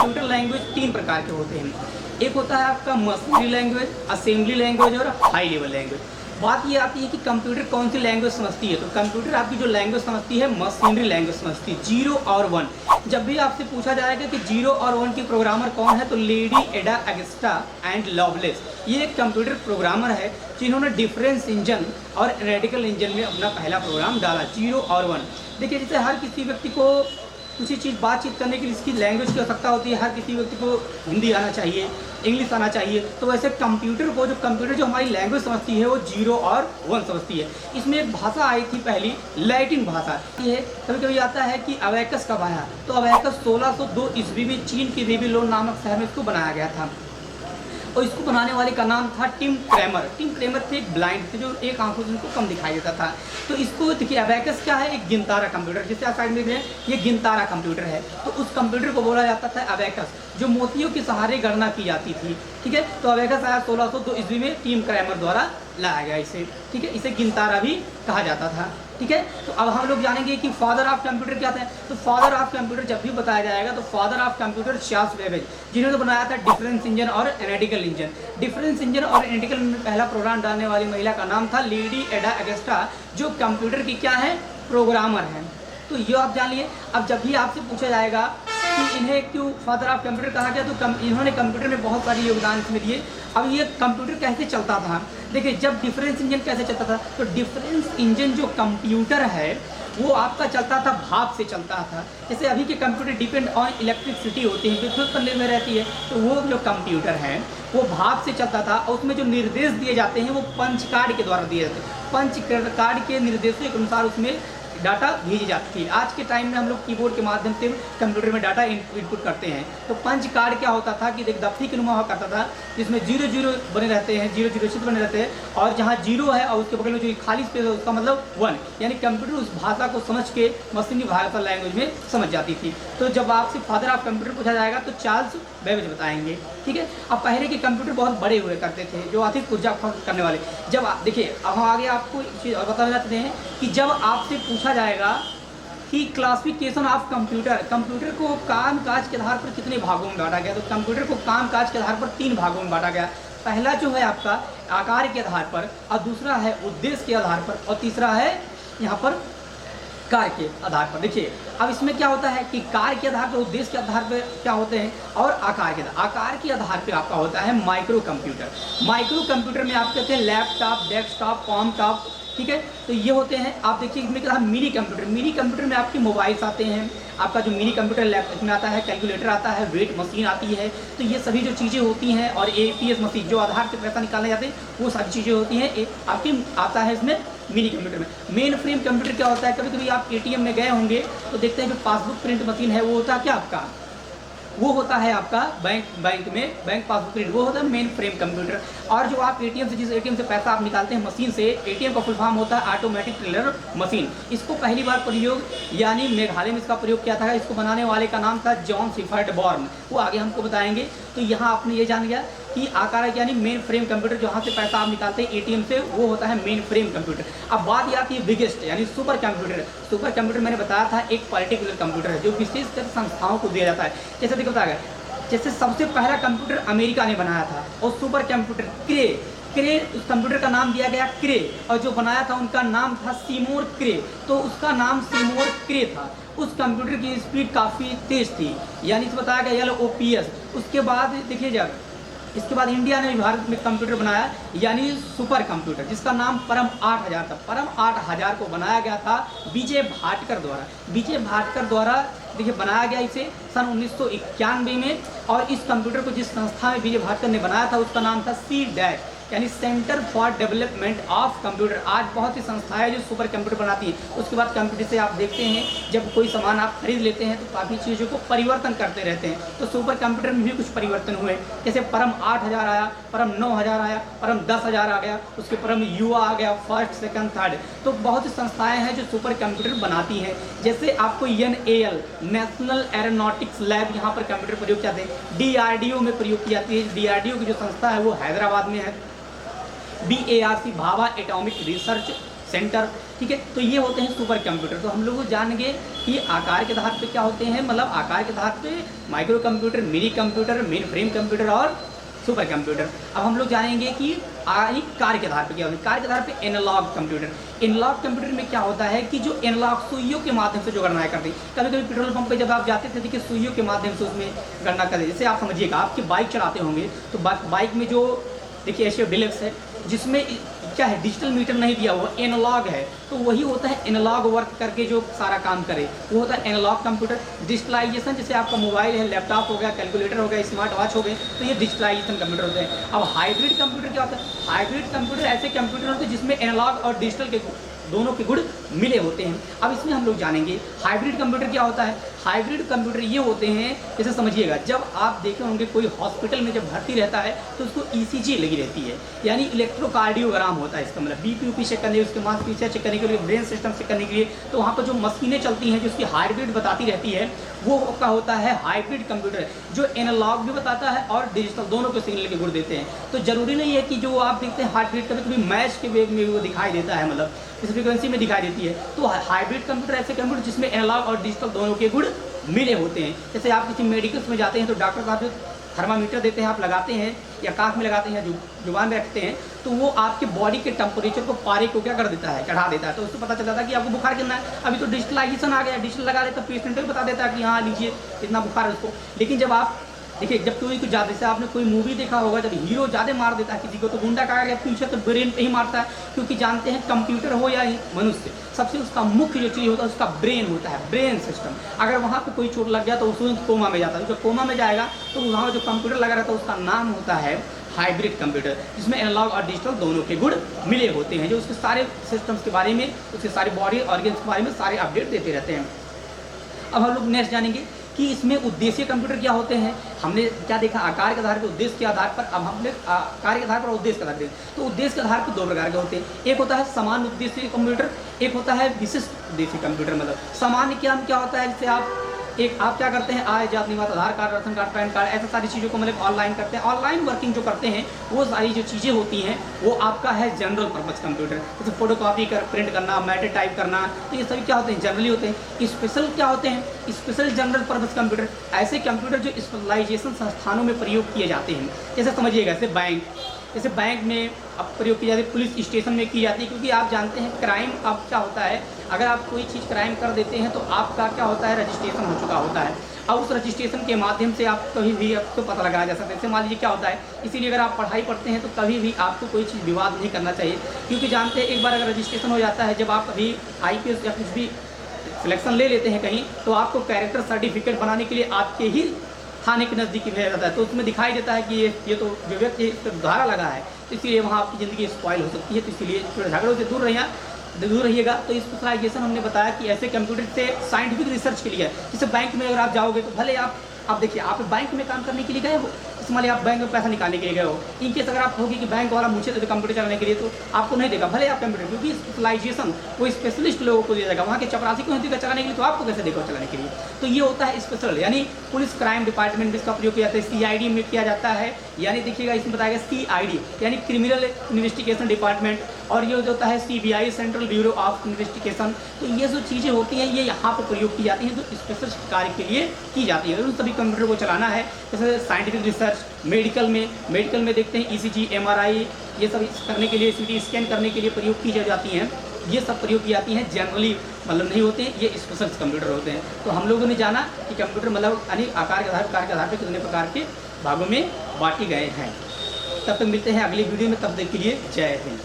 Computer language 3 प्रकार के होते हैं। एक होता है आपका मशीनरी लैंग्वेज, असेंबली लैंग्वेज और हाई लेवल लैंग्वेज। बात ये आती है कि कंप्यूटर कौन सी लैंग्वेज समझती है, तो कंप्यूटर आपकी जो लैंग्वेज समझती है मशीनरी लैंग्वेज समझती है, 0 और 1। जब भी आपसे पूछा जाएगा कि 0 और 1 की प्रोग्रामर कौन है, तो लेडी एडा अगस्टा एंड लवलेस, ये एक कंप्यूटर प्रोग्रामर है जिन्होंने डिफरेंस इंजन और रेडिकल इंजन में अपना पहला प्रोग्राम डाला, 0 और 1। देखिए, जैसे हर किसी व्यक्ति को किसी चीज़ बातचीत करने के लिए इसकी लैंग्वेज की आवश्यकता होती है, हर किसी व्यक्ति को हिंदी आना चाहिए, इंग्लिश आना चाहिए, तो वैसे कंप्यूटर जो हमारी लैंग्वेज समझती है वो 0 और 1 समझती है। इसमें एक भाषा आई थी पहली, लैटिन भाषा। ये कभी कभी आता है कि अबैकस कब आया, तो अबैकस 1602 ईस्वी में चीन के बेबीलोन नामक शहर में इसको बनाया गया था, और इसको बनाने वाले का नाम था टिम क्रेमर। टिम क्रेमर थे एक ब्लाइंड थे, जो एक आंखों से उनको कम दिखाई देता था। तो इसको देखिए, अबैकस क्या है, एक गिनतारा कंप्यूटर, जिससे आप साइड में देख रहे हैं ये गिनतारा कंप्यूटर है। तो उस कंप्यूटर को बोला जाता था अबैकस, जो मोतियों के सहारे गणना की जाती थी। ठीक है, तो अबैकस आया 1602 ईस्वी में, टिम क्रेमर द्वारा लाया गया इसे। ठीक है, इसे गिनतारा भी कहा जाता था। ठीक है, तो अब हम लोग जानेंगे कि फादर ऑफ कंप्यूटर क्या था। तो फादर ऑफ कंप्यूटर जब भी बताया जाएगा तो father of computer Charles Babbage, जिन्होंने बनाया था डिफरेंस इंजन और एनालिटिकल इंजन। डिफरेंस इंजन और एनालिटिकल में पहला प्रोग्राम डालने वाली महिला का नाम था लेडी एडा अगस्टा, जो कंप्यूटर की क्या है, प्रोग्रामर है। तो ये आप जान लिए। अब जब भी आपसे पूछा जाएगा कि इन्हें क्यों फादर ऑफ कंप्यूटर कहा गया, तो इन्होंने कंप्यूटर में बहुत सारे योगदान इसमें दिए। अब ये कंप्यूटर कैसे चलता था, देखिए, जब डिफरेंस इंजन कैसे चलता था, तो डिफरेंस इंजन जो कंप्यूटर है वो आपका चलता था, भाप से चलता था। जैसे अभी के कंप्यूटर डिपेंड ऑन इलेक्ट्रिसिटी होती है, विद्युत पर निर्भर रहती है, तो वो जो कंप्यूटर है वो भाप से चलता था, और उसमें जो निर्देश दिए जाते हैं वो पंच कार्ड के द्वारा दिए जाते हैं। पंच कार्ड के निर्देशों के अनुसार उसमें डाटा भेजी जाती थी। आज के टाइम में हम लोग कीबोर्ड के माध्यम से कंप्यूटर में डाटा इनपुट करते हैं। तो पंच कार्ड क्या होता था कि एक दफ्ती के नुमा हुआ करता था, जिसमें 0 बने रहते हैं, 0 चित्र बने रहते हैं, और जहाँ 0 है और उसके बगल में जो खाली स्पेस है उसका मतलब 1, यानी कंप्यूटर उस भाषा को समझ के मशीनी भाषा लैंग्वेज में समझ जाती थी। तो जब आपसे फादर ऑफ कंप्यूटर पूछा जाएगा तो चार्ल्स बेबेज बताएंगे। ठीक है, अब पहले के कंप्यूटर बहुत बड़े हुए करते थे, जो अधिक ऊर्जा खर्च करने वाले। जब देखिए, अब हम आगे आपको एक चीज़ और बताना चाहते हैं कि जब आपसे पूछा जाएगा कि क्लासिफिकेशन ऑफ कंप्यूटर को काम काज के आधार पर कितने भागों में बांटा गया, तो कंप्यूटर को काम काज के आधार पर 3 भागों में बांटा गया। पहला जो है आपका आकार के आधार पर, और दूसरा है उद्देश्य के आधार पर, और तीसरा है यहाँ पर कार्य के आधार पर। देखिए, अब इसमें क्या होता है कि कार्य के आधार पर, उद्देश्य के आधार पर क्या होते हैं, और आकार के आधार पर आपका होता है माइक्रो कंप्यूटर। माइक्रो कंप्यूटर में आप कहते हैं लैपटॉप, डेस्कटॉप, कॉम टॉप। ठीक है, तो ये होते हैं। आप देखिए, इसमें क्या है, मिनी कंप्यूटर में आपके मोबाइल्स आते हैं, आपका जो मिनी कंप्यूटर लैपटॉप में आता है, कैलकुलेटर आता है, वेट मशीन आती है। तो ये सभी जो चीज़ें होती हैं, और APS मशीन जो आधार से पैसा निकालने जाते हैं, वो सारी चीज़ें होती हैं, आपकी आता है इसमें मिनी कंप्यूटर में। मेन फ्रेम कंप्यूटर क्या होता है, कभी कभी आप ATM में गए होंगे तो देखते हैं जो पासबुक प्रिंट मशीन है वो होता है क्या आपका, वो होता है आपका बैंक में बैंक पासबुक प्रिंट, वो होता है मेन फ्रेम कंप्यूटर। और जो आप जिस ATM से पैसा आप निकालते हैं मशीन से, ATM का फुल फॉर्म होता है ऑटोमेटिक टेलर मशीन। इसको पहली बार प्रयोग यानी मेघालय में इसका प्रयोग किया था। इसको बनाने वाले का नाम था जॉन सिफर्ट बॉर्न, वो आगे हमको बताएंगे। तो यहाँ आपने ये जान गया कि आकार यानी मेन फ्रेम कंप्यूटर, जहाँ से पैसा आप निकालते हैं ATM से, वो होता है मेन फ्रेम कंप्यूटर। अब बात ये आती है बिगेस्ट यानी सुपर कंप्यूटर। सुपर कंप्यूटर मैंने बताया था एक पर्टिकुलर कंप्यूटर है जो विशेषकर संस्थाओं को दिया जाता है। जैसे देखो बताया, जैसे सबसे पहला कंप्यूटर अमेरिका ने बनाया था, और सुपर कंप्यूटर क्रे उस कंप्यूटर का नाम दिया गया क्रे, और जो बनाया था उनका नाम था सीमोर क्रे, तो उसका नाम सीमोर क्रे था। उस कंप्यूटर की स्पीड काफ़ी तेज़ थी, यानी इसे बताया गया LOPS। उसके बाद देखिए, जब इसके बाद इंडिया ने भी भारत में कंप्यूटर बनाया यानी सुपर कंप्यूटर, जिसका नाम परम 8000 था। परम 8000 को बनाया गया था विजय भाटकर द्वारा देखिए बनाया गया इसे सन 1991 में। और इस कंप्यूटर को जिस संस्था में विजय भाटकर ने बनाया था उसका नाम था CDEC यानी centre for development of computer. आज बहुत सी संस्थाएं जो सुपर कंप्यूटर बनाती है। उसके बाद कंप्यूटर से आप देखते हैं जब कोई सामान आप खरीद लेते हैं तो काफ़ी चीज़ों को परिवर्तन करते रहते हैं। तो सुपर कंप्यूटर में भी कुछ परिवर्तन हुए, जैसे परम 8000 आया, परम 9000 आया, परम 10000 आ गया, उसके परम युवा आ गया, फर्स्ट सेकंड थर्ड। तो बहुत सी संस्थाएं हैं जो सुपर कंप्यूटर बनाती हैं। जैसे आपको NAL नेशनल एरोनॉटिक्स लैब यहाँ पर कंप्यूटर प्रयोग किया जाते हैं। DRDO में प्रयोग की जाती है। DRDO की जो संस्था है वो हैदराबाद में है। BARC Bhabha atomic research centre, ठीक है। तो ये होते हैं सुपर कंप्यूटर। तो हम लोग जानेंगे कि आकार के आधार पे क्या होते हैं, मतलब आकार के आधार पे micro computer, mini computer, main frame computer और सुपर कंप्यूटर। अब हम लोग जानेंगे कि कार्य के आधार पे क्या होता है। कार्य के आधार पे एनालॉग कंप्यूटर। एनालॉग कंप्यूटर में क्या होता है कि जो एनालॉग सुइयों के माध्यम से जो गणनाएं करते हैं, कभी कभी पेट्रोल पंप पे जब आप जाते थे देखिए सुइयों के माध्यम से उसमें गणना करते। जैसे आप समझिएगा आपकी बाइक चलाते होंगे तो बाइक में जो देखिए एशियो डिलक्स है जिसमें क्या है, डिजिटल मीटर नहीं दिया हुआ, एनालॉग है। तो वही होता है एनालॉग वर्क करके जो सारा काम करे वो होता है एनालॉग कंप्यूटर। डिजिटलाइजेशन जैसे आपका मोबाइल है, लैपटॉप हो गया, कैलकुलेटर हो गया, स्मार्ट वॉच हो गए, तो ये डिजिटलाइजेशन कंप्यूटर होते हैं। अब हाइब्रिड कंप्यूटर क्या होता है, हाइब्रिड कंप्यूटर ऐसे कंप्यूटर होते हैं जिसमें एनालॉग और डिजिटल के दोनों के गुण मिले होते हैं। अब इसमें हम लोग जानेंगे हाइब्रिड कंप्यूटर क्या होता है। हाइब्रिड कंप्यूटर ये होते हैं, जैसे समझिएगा जब आप देखे होंगे कोई हॉस्पिटल में जब भर्ती रहता है तो उसको ईसीजी लगी रहती है, यानी इलेक्ट्रोकार्डियोग्राम होता है इसका मतलब, बीपी चेक करने, उसके मांसपेशियाँ चेक करने के लिए, ब्रेन सिस्टम चेक करने के लिए। तो वहाँ पर जो मशीनें चलती हैं जो उसकी हाइब्रिड बताती रहती है वो क्या होता है, हाइब्रिड कंप्यूटर, जो एनालॉग भी बताता है और डिजिटल दोनों के सिग्नल के गुण देते हैं। तो जरूरी नहीं है कि जो आप देखते हैं हाइब्रिड कभी कभी मैच के वेग में वो दिखाई देता है, मतलब इस फ्रिक्वेंसी में दिखाई देती है। तो हाइब्रिड कंप्यूटर ऐसे कंप्यूटर जिसमें एनालॉग और डिजिटल दोनों के गुण मिले होते हैं। जैसे आप किसी मेडिकल्स में जाते हैं तो डॉक्टर साहब जो थर्मामीटर देते हैं आप लगाते हैं या काख में लगाते हैं, जुबान में रखते हैं, तो वो आपके बॉडी के टेम्परेचर को पारे को क्या कर देता है, चढ़ा देता है। तो उससे पता चल जाता है कि आपको बुखार कितना है। अभी तो डिजिटलाइजेशन आ गया, डिजिटल लगा देता है, पेशेंट को बता देता है कि हाँ लीजिए इतना बुखार है उसको। लेकिन जब आप देखिए जब कोई कुछ ज़्यादा, जैसे आपने कोई मूवी देखा होगा जब हीरो ज़्यादा मार देता है किसी को तो गुंडा का आगे पीछे तो ब्रेन पे ही मारता है, क्योंकि जानते हैं कंप्यूटर हो या मनुष्य, सबसे उसका मुख्य जो चीज़ होता है उसका ब्रेन होता है, ब्रेन सिस्टम। अगर वहाँ पे कोई चोट लग गया तो उसमें कोमा में जाता है, जब कोमा में जाएगा तो वहाँ जो कंप्यूटर लगा रहता है उसका नाम होता है हाइब्रिड कंप्यूटर, जिसमें एनालॉग और डिजिटल दोनों के गुण मिले होते हैं, जो उसके सारे सिस्टम्स के बारे में, उसके सारे बॉडी ऑर्गन्स के बारे में सारे अपडेट देते रहते हैं। अब हम लोग नेक्स्ट जानेंगे कि इसमें उद्देश्य कंप्यूटर क्या होते हैं। हमने क्या देखा, आकार के आधार पर, उद्देश्य के आधार पर। अब हमने कार्य के आधार पर, उद्देश्य के आधार पर। तो उद्देश्य के आधार पर दो प्रकार के होते हैं, एक होता है समान उद्देश्य कंप्यूटर, एक होता है विशिष्ट उद्देश्य कंप्यूटर। मतलब सामान्य क्या होता है, जैसे आप क्या करते हैं, आय जात निवास, Aadhaar card, ration card, PAN card, ऐसे सारी चीज़ों को मतलब ऑनलाइन करते हैं। ऑनलाइन वर्किंग जो करते हैं वो सारी जो चीज़ें होती हैं वो आपका है जनरल पर्पज़ कंप्यूटर। जैसे फोटो कॉपी प्रिंट करना, मैटर टाइप करना, तो ये सभी क्या होते हैं, जनरली होते हैं। स्पेशल क्या होते हैं, स्पेशल जनरल पर्पज़ कंप्यूटर, ऐसे कंप्यूटर जो स्पेशलाइजेशन संस्थानों में प्रयोग किए जाते हैं। जैसे समझिएगा जैसे बैंक में अब प्रयोग की जाती है, पुलिस स्टेशन में की जाती है, क्योंकि आप जानते हैं क्राइम अब क्या होता है, अगर आप कोई चीज़ क्राइम कर देते हैं तो आपका क्या होता है, रजिस्ट्रेशन हो चुका होता है। अब उस रजिस्ट्रेशन के माध्यम से आप कभी भी आपको पता लगाया जा सकता है। जैसे मान लीजिए क्या होता है, इसीलिए अगर आप पढ़ाई पढ़ते हैं तो कभी भी आपको कोई चीज़ विवाद नहीं करना चाहिए, क्योंकि जानते हैं एक बार अगर रजिस्ट्रेशन हो जाता है, जब आप कभी IPS या कुछ भी सिलेक्शन ले लेते हैं कहीं, तो आपको कैरेक्टर सर्टिफिकेट बनाने के लिए आपके ही थाने के नज़दीक भेजा जाता है। तो उसमें दिखाई देता है कि ये तो जो व्यक्ति इस पर धारा लगा है, तो इसलिए वहाँ आपकी ज़िंदगी स्पॉइल हो सकती है। तो इसलिए झगड़ों से दूर रहिएगा। तो स्पेशलाइजेशन हमने बताया कि ऐसे कंप्यूटर से साइंटिफिक रिसर्च के लिए, जैसे बैंक में अगर आप जाओगे तो भले आप देखिए आप बैंक में काम करने के लिए गए हो, मान लीजिए आप बैंक में पैसा निकालने के लिए गए हो, इन केस अगर आप होगी कि बैंक वाला मुझे तो कंप्यूटर चलाने के लिए, तो आपको नहीं देगा भले आप कंप्यूटर, क्योंकि स्पेशलाइजेशन वो स्पेशलिस्ट लोगों को दिया जाएगा। वहाँ के चपरासी को नहीं देगा चलाने के लिए, तो आपको कैसे देगा चलाने के लिए। तो ये होता है स्पेशल, यानी पुलिस क्राइम डिपार्टमेंट में इसका प्रयोग किया जाता है, CID में किया जाता है, यानी देखिएगा इसमें बताया गया CID यानी क्रिमिनल इन्वेस्टिगेशन डिपार्टमेंट, और ये जो होता है CBI central bureau of investigation. तो ये जो चीज़ें होती हैं ये यहाँ पर प्रयोग की जाती हैं, जो स्पेशल कार्य के लिए की जाती है। उन सभी कंप्यूटर को चलाना है, जैसे साइंटिफिक रिसर्च, मेडिकल में देखते हैं ECG, MRI, ये सब करने के लिए, CT स्कैन करने के लिए प्रयोग की जाती हैं। ये सब प्रयोग की जाती हैं, जनरली मतलब नहीं होते हैं, ये स्पेशल कंप्यूटर होते हैं। तो हम लोगों ने जाना कि कंप्यूटर मतलब यानी आकार के आधार पर कितने प्रकार के भागों में बांटे गए हैं। तब तक मिलते हैं अगली वीडियो में, तब तक के लिए जय हिंद।